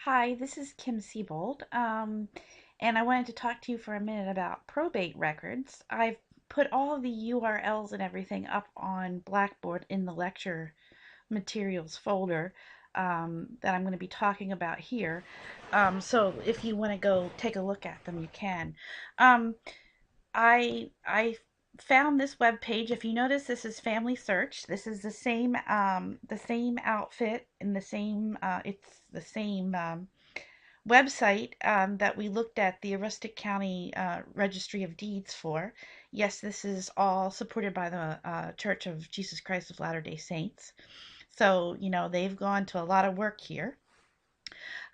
Hi, this is Kim Siebold, and I wanted to talk to you for a minute about probate records. I've put all the URLs and everything up on Blackboard in the lecture materials folder that I'm going to be talking about here. So if you want to go take a look at them, you can. Um, I found this web page. If you notice, this is Family Search. This is the same outfit and the same it's the same website that we looked at the Aroostook County Registry of Deeds for. Yes, this is all supported by the Church of Jesus Christ of Latter-day Saints. So, they've gone to a lot of work here.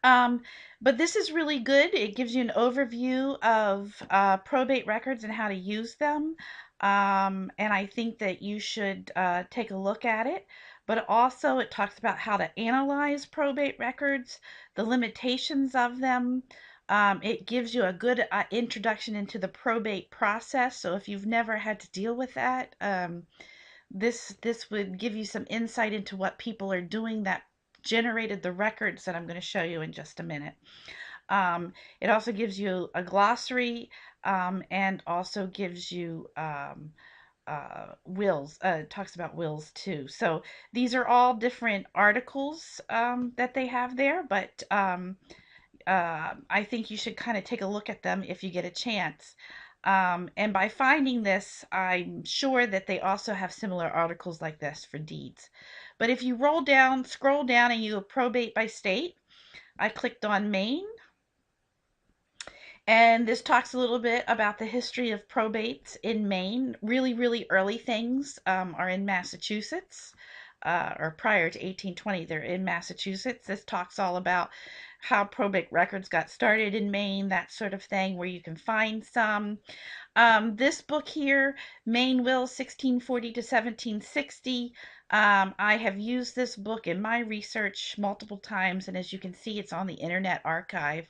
Um, but this is really good. It gives you an overview of probate records and how to use them. And I think that you should take a look at it. But also, it talks about how to analyze probate records, the limitations of them. It gives you a good introduction into the probate process. So if you've never had to deal with that, this would give you some insight into what people are doing that generated the records that I'm going to show you in just a minute. It also gives you a glossary and also gives you wills. Talks about wills too. So these are all different articles that they have there, but I think you should kind of take a look at them if you get a chance. And by finding this, I'm sure that they also have similar articles like this for deeds. But if you scroll down, and you probate by state, I clicked on Maine, and this talks a little bit about the history of probates in Maine. Really, really early things are in Massachusetts, or prior to 1820, they're in Massachusetts. This talks all about how probate records got started in Maine, that sort of thing, where you can find some. This book here, Maine Will 1640 to 1760. I have used this book in my research multiple times, and as you can see, it's on the Internet Archive.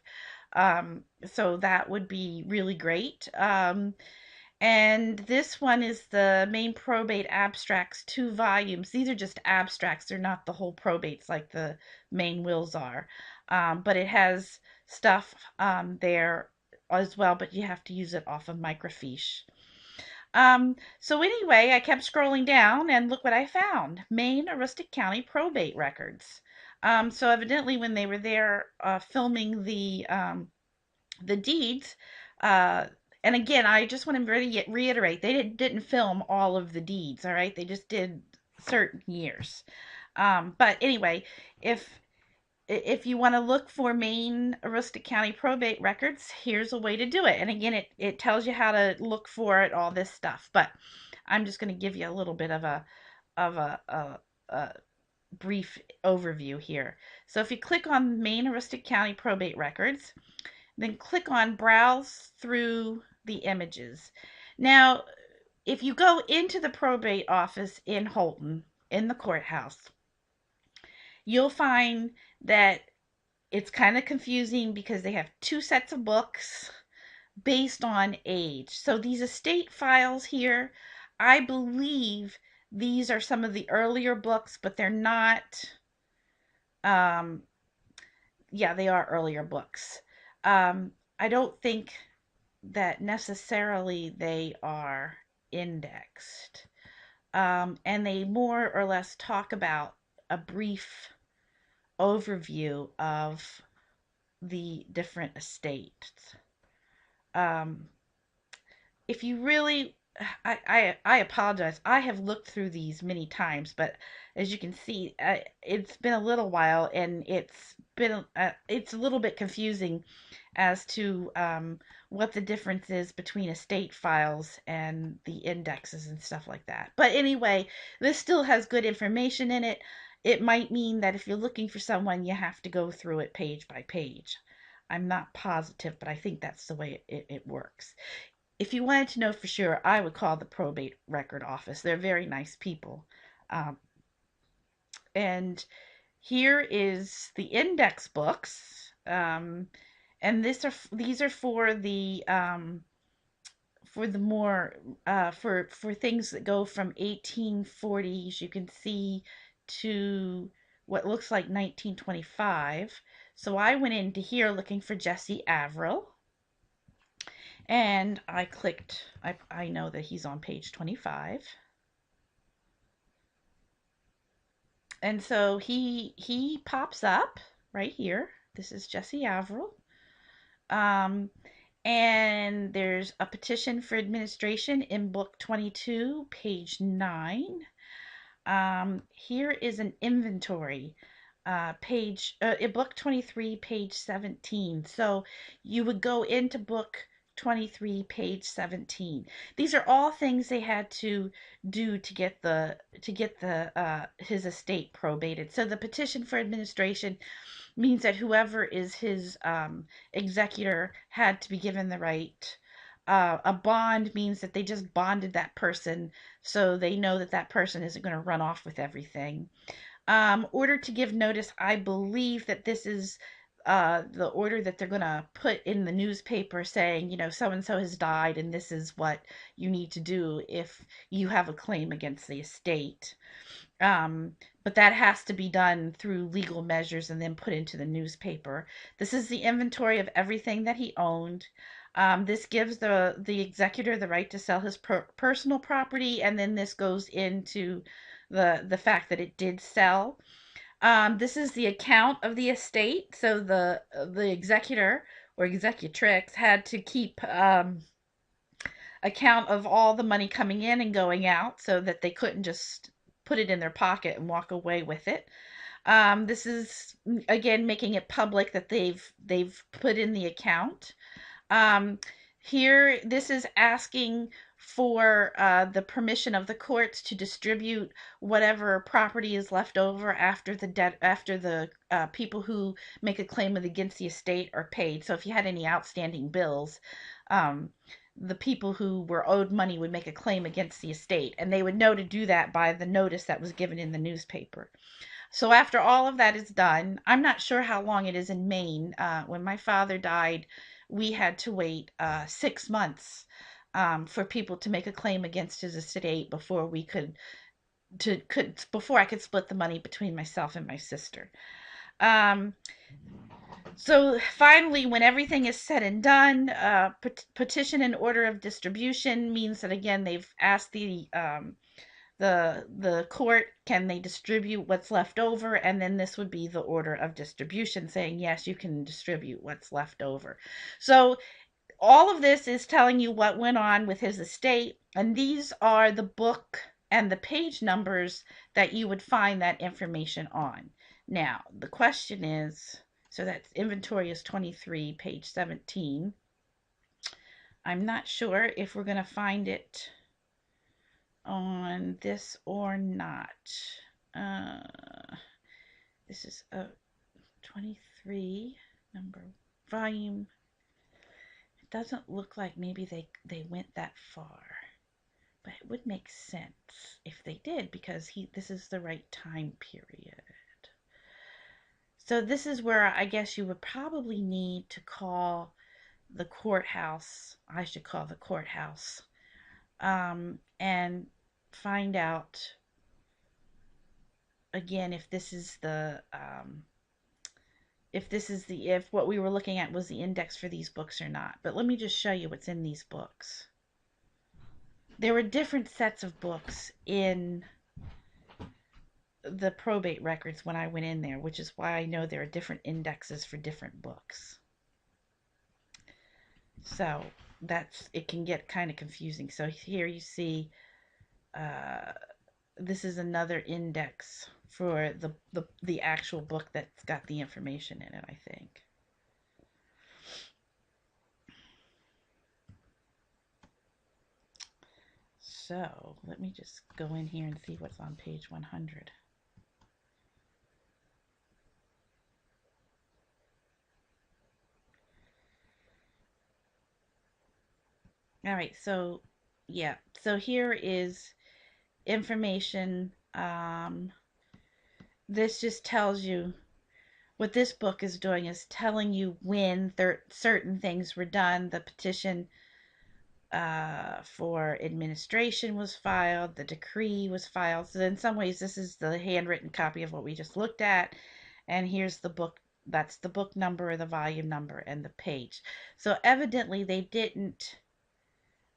So that would be really great. And this one is the Maine Probate Abstracts, 2 volumes. These are just abstracts, they're not the whole probates like the Maine wills are. But it has stuff there as well, but you have to use it off of microfiche. So anyway, I kept scrolling down and look what I found. Maine Aroostook County probate records. So evidently when they were there filming the deeds, uh, and again, I just want to reiterate, they didn't film all of the deeds, all right? They just did certain years. But anyway, if if you want to look for Maine Aroostook County probate records, here's a way to do it. And again, it tells you how to look for it, all this stuff. But I'm just going to give you a little bit of a brief overview here. So if you click on Maine Aroostook County probate records, then click on Browse through the images. Now, if you go into the probate office in Holton, in the courthouse, you'll find that it's kind of confusing because they have 2 sets of books based on age. So these estate files here, I believe these are some of the earlier books, but they're not, um, yeah, they are earlier books. I don't think that necessarily they are indexed. And they more or less talk about a brief overview of the different estates. Um, if you really, I apologize. I have looked through these many times, but as you can see, it's been a little while, and it's a little bit confusing as to what the difference is between estate files and the indexes and stuff like that. But anyway, this still has good information in it. It might mean that if you're looking for someone, you have to go through it page by page. I'm not positive, but I think that's the way it works. If you wanted to know for sure, I would call the probate record office. They're very nice people. Um, and here is the index books. And these are for the more for things that go from 1840s, you can see, to what looks like 1925. So I went into here looking for Jesse Averill, and I clicked, I know that he's on page 25. And so he pops up right here. This is Jesse Averill. Um, and there's a petition for administration in book 22, page 9. Here is an inventory, book 23, page 17. So you would go into book 23, page 17. These are all things they had to do to get the his estate probated. So the petition for administration means that whoever is his executor had to be given the right. A bond means that they just bonded that person so they know that that person isn't going to run off with everything. Order to give notice, I believe that this is the order that they're going to put in the newspaper saying, so and so has died and this is what you need to do if you have a claim against the estate. Um, but that has to be done through legal measures and then put into the newspaper. This is the inventory of everything that he owned. This gives the executor the right to sell his personal property, and then this goes into the fact that it did sell. This is the account of the estate. So the executor or executrix had to keep account of all the money coming in and going out so that they couldn't just put it in their pocket and walk away with it. This is again making it public that they've put in the account. Um, Here, this is asking for the permission of the courts to distribute whatever property is left over after the debt, after the people who make a claim against the estate are paid. So if you had any outstanding bills, um, the people who were owed money would make a claim against the estate, and they would know to do that by the notice that was given in the newspaper. So after all of that is done, I'm not sure how long it is in Maine. When my father died, we had to wait 6 months for people to make a claim against his estate before we before I could split the money between myself and my sister. Um, so finally, when everything is said and done, petition and order of distribution means that again they've asked the court, can they distribute what's left over, and then this would be the order of distribution saying yes, you can distribute what's left over. So all of this is telling you what went on with his estate, and these are the book and the page numbers that you would find that information on. Now the question is, so that inventory is 23, page 17. I'm not sure if we're going to find it on this or not. This is a 23 number volume. It doesn't look like maybe they went that far, but it would make sense if they did because this is the right time period. So this is where I guess you would probably need to call the courthouse. I should call the courthouse and find out again if this is if what we were looking at was the index for these books or not. But let me just show you what's in these books. There were different sets of books in the probate records when I went in there, which is why I know there are different indexes for different books. So it can get kind of confusing. So here you see this is another index for the actual book that's got the information in it, I think. So let me just go in here and see what's on page 100. All right, so yeah, so here is information. This just tells you what this book is doing is telling you when certain things were done. The petition for administration was filed, the decree was filed. So in some ways, this is the handwritten copy of what we just looked at, and here's the book That's the book number or the volume number and the page. So evidently they didn't.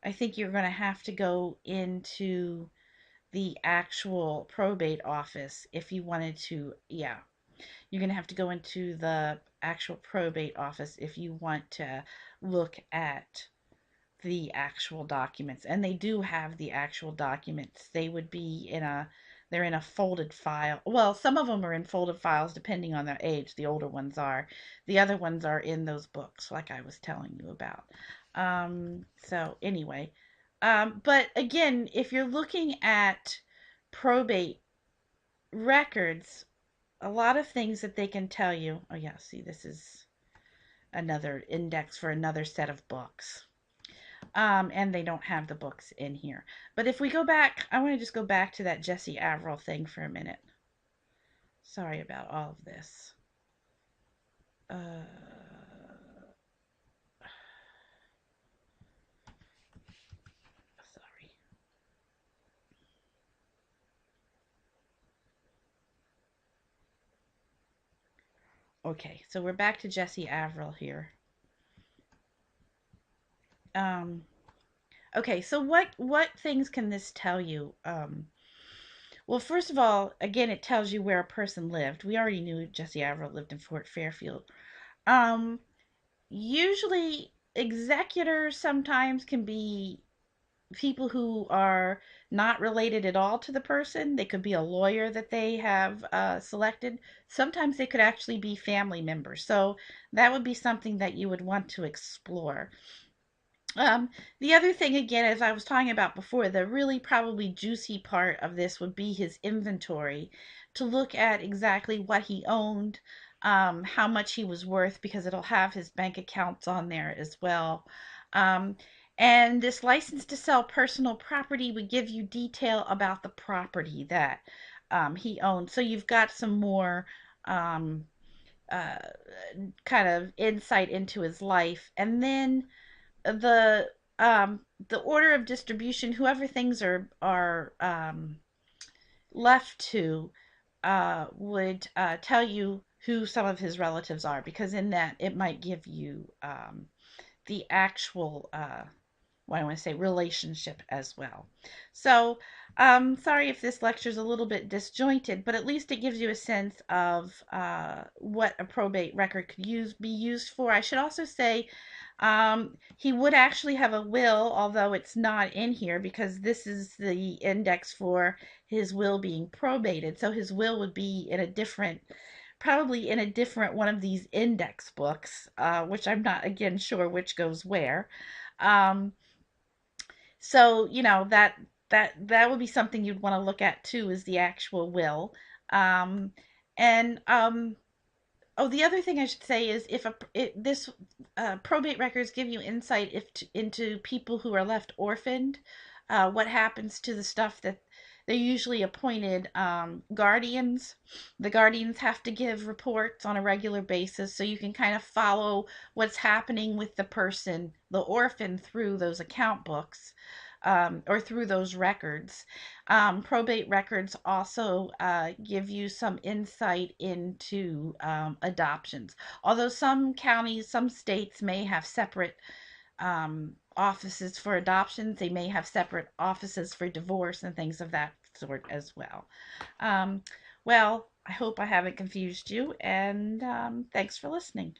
I think you're going to have to go into the actual probate office if you wanted to. Yeah, you're going to have to go into the actual probate office if you want to look at the actual documents. And they do have the actual documents. They would be in a they're in a folded file. Well, some of them are in folded files depending on their age. The older ones are. The other ones are in those books like I was telling you about. So anyway, but again, if you're looking at probate records, a lot of things that they can tell you. Oh yeah, see, this is another index for another set of books. And they don't have the books in here. But if we go back, I want to just go back to that Jesse Averill thing for a minute. Sorry about all of this. Sorry. Okay, so we're back to Jesse Averill here. Um, okay, so what things can this tell you? Well, first of all, again, it tells you where a person lived. We already knew Jesse Averill lived in Fort Fairfield. Um, Usually, executors sometimes can be people who are not related at all to the person. They could be a lawyer that they have selected. Sometimes they could actually be family members. So that would be something that you would want to explore. The other thing, again, as I was talking about before, the really probably juicy part of this would be his inventory to look at exactly what he owned, how much he was worth, because it'll have his bank accounts on there as well. Um, and this license to sell personal property would give you detail about the property that he owned. So you've got some more um, uh, kind of insight into his life. And then the the order of distribution, whoever things are left to, would tell you who some of his relatives are, because in that it might give you the actual what I want to say relationship as well. So, sorry if this lecture is a little bit disjointed, but at least it gives you a sense of what a probate record could be used for. I should also say he would actually have a will, although it's not in here because this is the index for his will being probated. So his will would be in a different, probably in a different one of these index books, which I'm not again sure which goes where. Um, so that would be something you'd want to look at too, is the actual will. Um, and Oh, the other thing I should say is if this probate records give you insight into people who are left orphaned, what happens to the stuff that they're usually appointed guardians. The guardians have to give reports on a regular basis, so you can kind of follow what's happening with the person, the orphan, through those account books. Or through those records. Probate records also give you some insight into adoptions. Although some counties, some states may have separate offices for adoptions, they may have separate offices for divorce and things of that sort as well. Um, well, I hope I haven't confused you, and thanks for listening.